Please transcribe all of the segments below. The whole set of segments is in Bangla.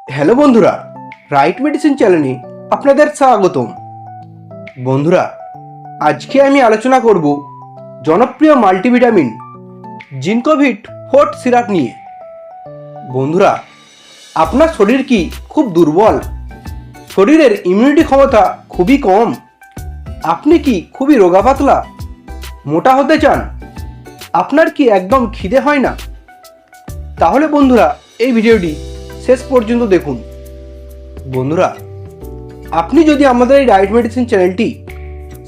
হ্যালো বন্ধুরা, রাইট মেডিসিন চ্যানেলে আপনাদের স্বাগতম। বন্ধুরা, আজকে আমি আলোচনা করব জনপ্রিয় মাল্টিভিটামিন জিনকোভিট ফোর্ট সিরাপ নিয়ে। বন্ধুরা, আপনার শরীর কি খুব দুর্বল? শরীরের ইমিউনিটি ক্ষমতা খুবই কম? আপনি কি খুবই রোগা পাতলা, মোটা হতে চান? আপনার কি একদম খিদে হয় না? তাহলে বন্ধুরা, এই ভিডিওটি শেষ পর্যন্ত দেখুন। বন্ধুরা, আপনি যদি আমাদের এই ডায়েট মেডিসিন চ্যানেলটি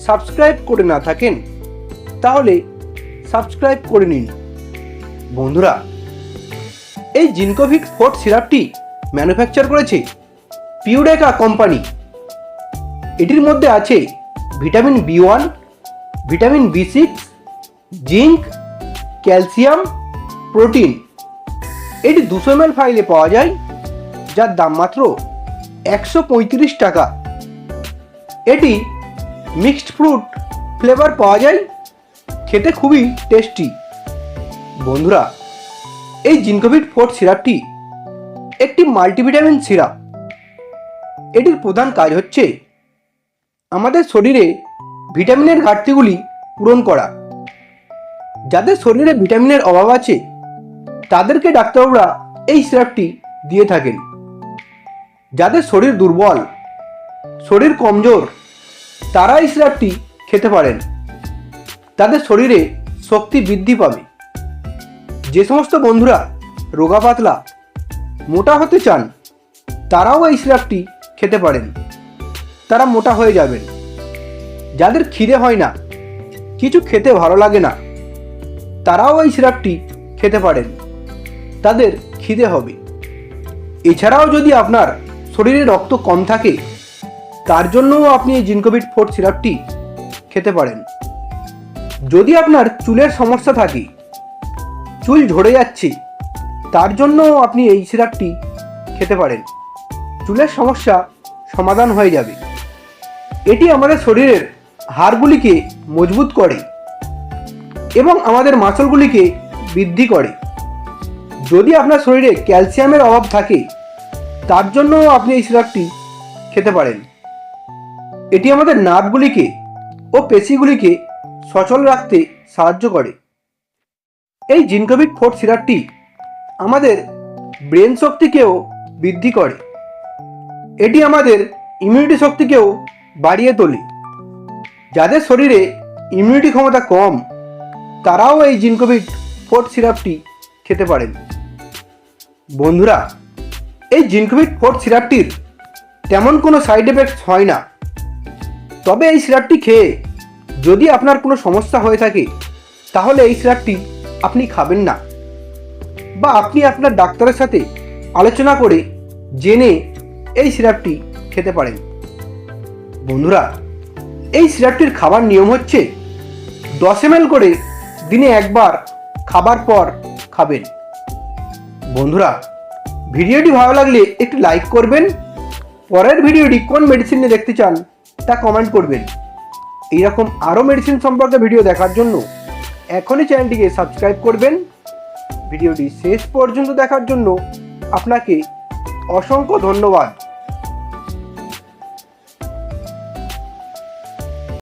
সাবস্ক্রাইব করে না থাকেন তাহলে সাবস্ক্রাইব করে নিন। বন্ধুরা, এই জিনকোভিট ফোর্ট সিরাপটি ম্যানুফ্যাকচার করেছে পিউরেকা কোম্পানি। এটির মধ্যে আছে vitamin B1, vitamin B6, zinc, calcium, protein. এটি 200 ml ফাইলে পাওয়া যায়, যার দাম মাত্র 135 টাকা। এটি মিক্সড ফ্রুট ফ্লেভার পাওয়া যায়, খেতে খুবই টেস্টি। বন্ধুরা, এই জিনকোভিট ফোর্ট সিরাপটি একটি মাল্টিভিটামিন সিরাপ। এটির প্রধান কাজ হচ্ছে আমাদের শরীরে ভিটামিনের ঘাটতিগুলি পূরণ করা। যাদের শরীরে ভিটামিনের অভাব আছে তাদেরকে ডাক্তাররা এই সিরাপটি দিয়ে থাকেন। যাদের শরীর দুর্বল, শরীর কমজোর, তারা এই সিরাপটি খেতে পারেন। তাদের শরীরে শক্তি বৃদ্ধি পাবে। যে সমস্ত বন্ধুরা রোগা পাতলা, মোটা হতে চান, তারাও এই সিরাপটি খেতে পারেন। তারা মোটা হয়ে যাবেন। যাদের খিদে হয় না, কিছু খেতে ভালো লাগে না, তারাও এই সিরাপটি খেতে পারেন। তাদের খিদে হবে। এছাড়াও যদি আপনার শরীরে রক্ত কম থাকে, তার জন্যও আপনি এই জিনকোভিট ফোর্ট সিরাপটি খেতে পারেন। যদি আপনার চুলের সমস্যা থাকে, চুল ঝরে যাচ্ছে, তার জন্যও আপনি এই সিরাপটি খেতে পারেন। চুলের সমস্যা সমাধান হয়ে যাবে। এটি আমাদের শরীরের হাড়গুলিকে মজবুত করে এবং আমাদের মাসলগুলিকে বৃদ্ধি করে। যদি আপনার শরীরে ক্যালসিয়ামের অভাব থাকে, তার জন্য আপনি এই সিরাপটি খেতে পারেন। এটি আমাদের নার্ভগুলিকে ও পেশিগুলিকে সচল রাখতে সাহায্য করে। এই জিনকোভিট ফোর্ট সিরাপটি আমাদের ব্রেন শক্তিকেও বৃদ্ধি করে। এটি আমাদের ইমিউনিটি শক্তিকেও বাড়িয়ে তোলে। যাদের শরীরে ইমিউনিটি ক্ষমতা কম, তারাও এই জিনকোভিট ফোর্ট সিরাপটি খেতে পারেন। বন্ধুরা, এই জিনকোভিট ফোর্ট সিরাপটির তেমন কোনো সাইড এফেক্টস হয় না। তবে এই সিরাপটি খেয়ে যদি আপনার কোনো সমস্যা হয়ে থাকে, তাহলে এই সিরাপটি আপনি খাবেন না, বা আপনি আপনার ডাক্তারের সাথে আলোচনা করে জেনে এই সিরাপটি খেতে পারেন। বন্ধুরা, এই সিরাপটির খাবার নিয়ম হচ্ছে 10 ml করে দিনে একবার খাবার পর খাবেন। বন্ধুরা, ভিডিওটি ভালো লাগলে একটি লাইক করবেন। পরের ভিডিওটি কোন মেডিসিন নিয়ে দেখতে চান তা কমেন্ট করবেন। এইরকম আরও মেডিসিন সম্পর্কে ভিডিও দেখার জন্য এখনই চ্যানেলটিকে সাবস্ক্রাইব করবেন। ভিডিওটি শেষ পর্যন্ত দেখার জন্য আপনাকে অসংখ্য ধন্যবাদ।